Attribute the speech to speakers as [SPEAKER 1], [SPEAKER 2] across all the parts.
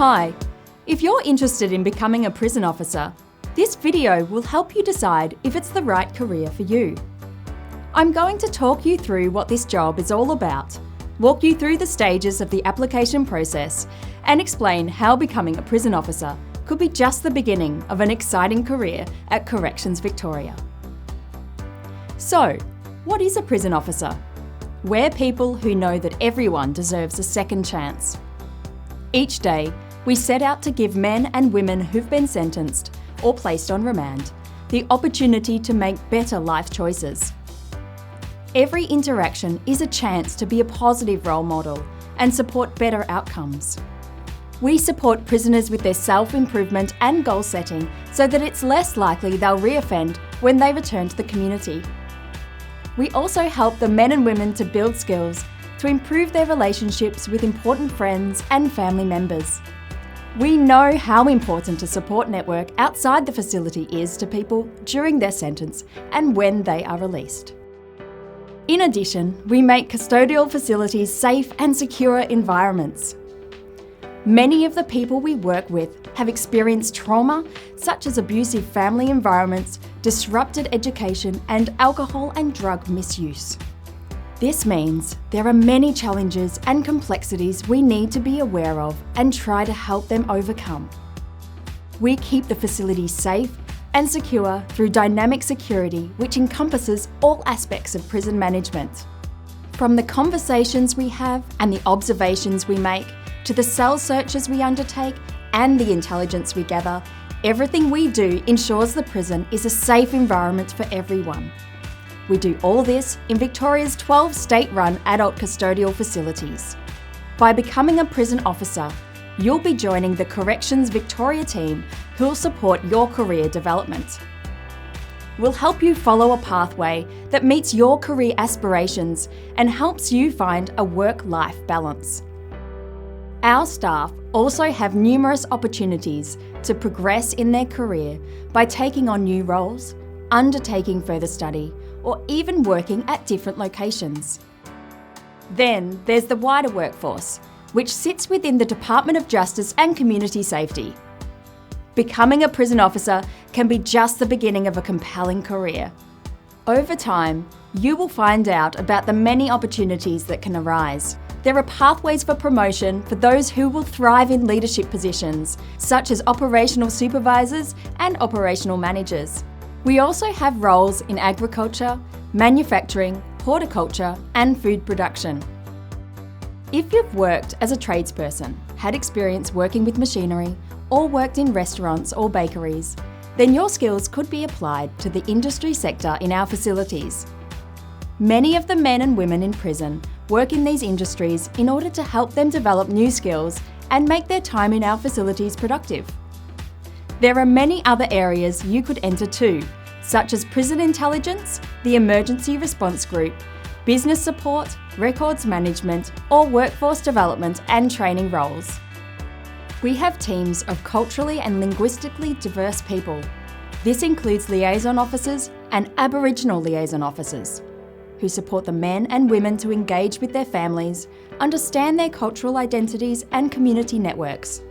[SPEAKER 1] Hi, if you're interested in becoming a prison officer, this video will help you decide if it's the right career for you. I'm going to talk you through what this job is all about, walk you through the stages of the application process, and explain how becoming a prison officer could be just the beginning of an exciting career at Corrections Victoria. So, what is a prison officer? We're people who know that everyone deserves a second chance. Each day, we set out to give men and women who've been sentenced or placed on remand the opportunity to make better life choices. Every interaction is a chance to be a positive role model and support better outcomes. We support prisoners with their self-improvement and goal setting so that it's less likely they'll reoffend when they return to the community. We also help the men and women to build skills to improve their relationships with important friends and family members. We know how important a support network outside the facility is to people during their sentence and when they are released. In addition, we make custodial facilities safe and secure environments. Many of the people we work with have experienced trauma, such as abusive family environments, disrupted education, and alcohol and drug misuse. This means there are many challenges and complexities we need to be aware of and try to help them overcome. We keep the facility safe and secure through dynamic security, which encompasses all aspects of prison management. From the conversations we have and the observations we make, to the cell searches we undertake and the intelligence we gather, everything we do ensures the prison is a safe environment for everyone. We do all this in Victoria's 12 state-run adult custodial facilities. By becoming a prison officer, you'll be joining the Corrections Victoria team who'll support your career development. We'll help you follow a pathway that meets your career aspirations and helps you find a work-life balance. Our staff also have numerous opportunities to progress in their career by taking on new roles, undertaking further study, or even working at different locations. Then there's the wider workforce, which sits within the Department of Justice and Community Safety. Becoming a prison officer can be just the beginning of a compelling career. Over time, you will find out about the many opportunities that can arise. There are pathways for promotion for those who will thrive in leadership positions, such as operational supervisors and operational managers. We also have roles in agriculture, manufacturing, horticulture, and food production. If you've worked as a tradesperson, had experience working with machinery, or worked in restaurants or bakeries, then your skills could be applied to the industry sector in our facilities. Many of the men and women in prison work in these industries in order to help them develop new skills and make their time in our facilities productive. There are many other areas you could enter too, such as prison intelligence, the emergency response group, business support, records management, or workforce development and training roles. We have teams of culturally and linguistically diverse people. This includes liaison officers and Aboriginal liaison officers, who support the men and women to engage with their families, understand their cultural identities and community networks.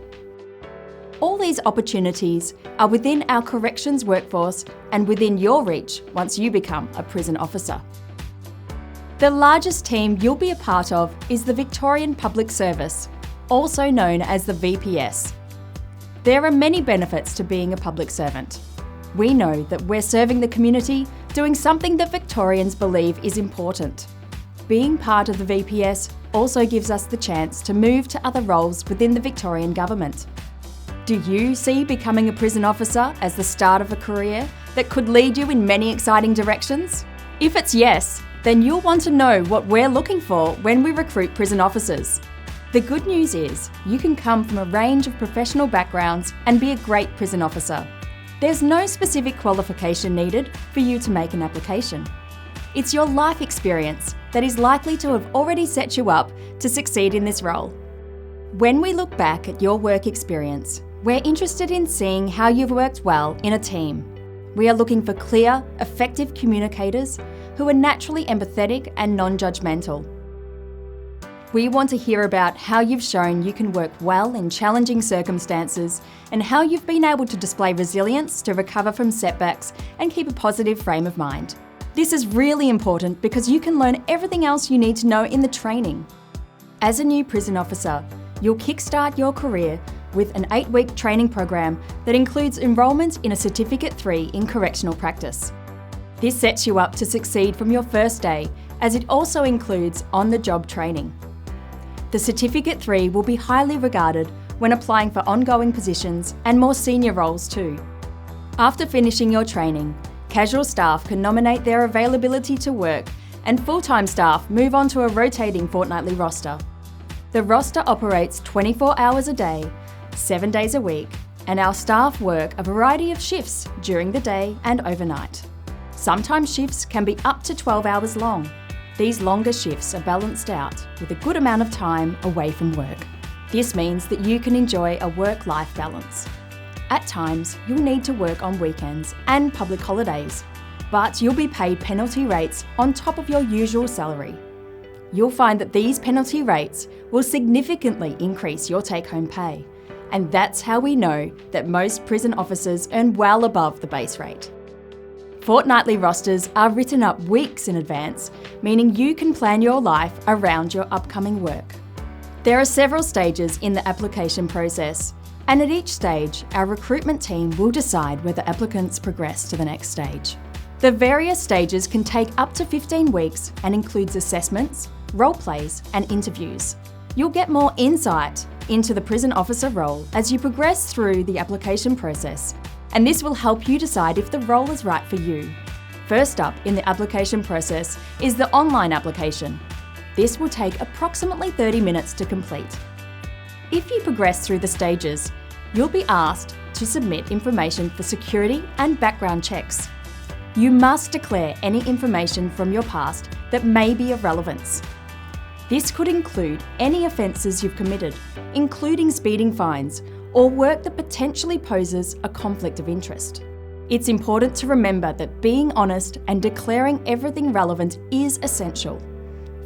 [SPEAKER 1] All these opportunities are within our corrections workforce and within your reach once you become a prison officer. The largest team you'll be a part of is the Victorian Public Service, also known as the VPS. There are many benefits to being a public servant. We know that we're serving the community, doing something that Victorians believe is important. Being part of the VPS also gives us the chance to move to other roles within the Victorian Government. Do you see becoming a prison officer as the start of a career that could lead you in many exciting directions? If it's yes, then you'll want to know what we're looking for when we recruit prison officers. The good news is you can come from a range of professional backgrounds and be a great prison officer. There's no specific qualification needed for you to make an application. It's your life experience that is likely to have already set you up to succeed in this role. When we look back at your work experience, we're interested in seeing how you've worked well in a team. We are looking for clear, effective communicators who are naturally empathetic and non-judgmental. We want to hear about how you've shown you can work well in challenging circumstances and how you've been able to display resilience to recover from setbacks and keep a positive frame of mind. This is really important because you can learn everything else you need to know in the training. As a new prison officer, you'll kickstart your career with an 8-week training program that includes enrolment in a Certificate 3 in correctional practice. This sets you up to succeed from your first day, as it also includes on-the-job training. The Certificate 3 will be highly regarded when applying for ongoing positions and more senior roles too. After finishing your training, casual staff can nominate their availability to work and full-time staff move on to a rotating fortnightly roster. The roster operates 24 hours a day, 7 days a week, and our staff work a variety of shifts during the day and overnight. Sometimes shifts can be up to 12 hours long. These longer shifts are balanced out with a good amount of time away from work. This means that you can enjoy a work-life balance. At times, you'll need to work on weekends and public holidays, but you'll be paid penalty rates on top of your usual salary. You'll find that these penalty rates will significantly increase your take-home pay, and that's how we know that most prison officers earn well above the base rate. Fortnightly rosters are written up weeks in advance, meaning you can plan your life around your upcoming work. There are several stages in the application process, and at each stage, our recruitment team will decide whether applicants progress to the next stage. The various stages can take up to 15 weeks and includes assessments, role plays, and interviews. You'll get more insight into the prison officer role as you progress through the application process, and this will help you decide if the role is right for you. First up in the application process is the online application. This will take approximately 30 minutes to complete. If you progress through the stages, you'll be asked to submit information for security and background checks. You must declare any information from your past that may be of relevance. This could include any offences you've committed, including speeding fines, or work that potentially poses a conflict of interest. It's important to remember that being honest and declaring everything relevant is essential.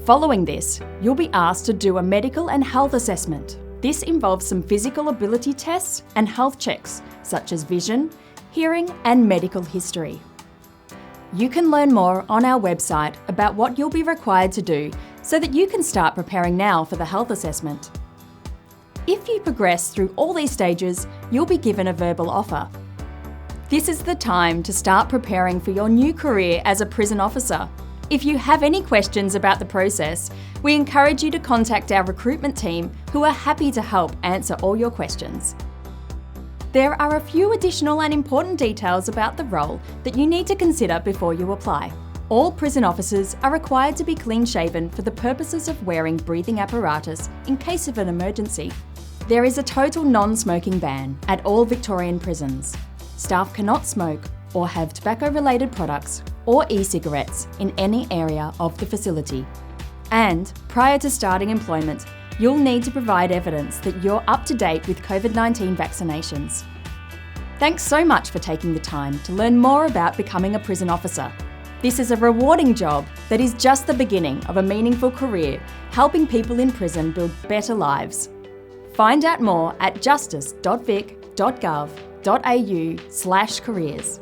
[SPEAKER 1] Following this, you'll be asked to do a medical and health assessment. This involves some physical ability tests and health checks, such as vision, hearing, and medical history. You can learn more on our website about what you'll be required to do so that you can start preparing now for the health assessment. If you progress through all these stages, you'll be given a verbal offer. This is the time to start preparing for your new career as a prison officer. If you have any questions about the process, we encourage you to contact our recruitment team, who are happy to help answer all your questions. There are a few additional and important details about the role that you need to consider before you apply. All prison officers are required to be clean-shaven for the purposes of wearing breathing apparatus in case of an emergency. There is a total non-smoking ban at all Victorian prisons. Staff cannot smoke or have tobacco-related products or e-cigarettes in any area of the facility. And prior to starting employment, you'll need to provide evidence that you're up to date with COVID-19 vaccinations. Thanks so much for taking the time to learn more about becoming a prison officer. This is a rewarding job that is just the beginning of a meaningful career, helping people in prison build better lives. Find out more at justice.vic.gov.au/careers.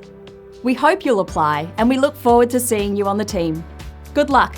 [SPEAKER 1] We hope you'll apply, and we look forward to seeing you on the team. Good luck!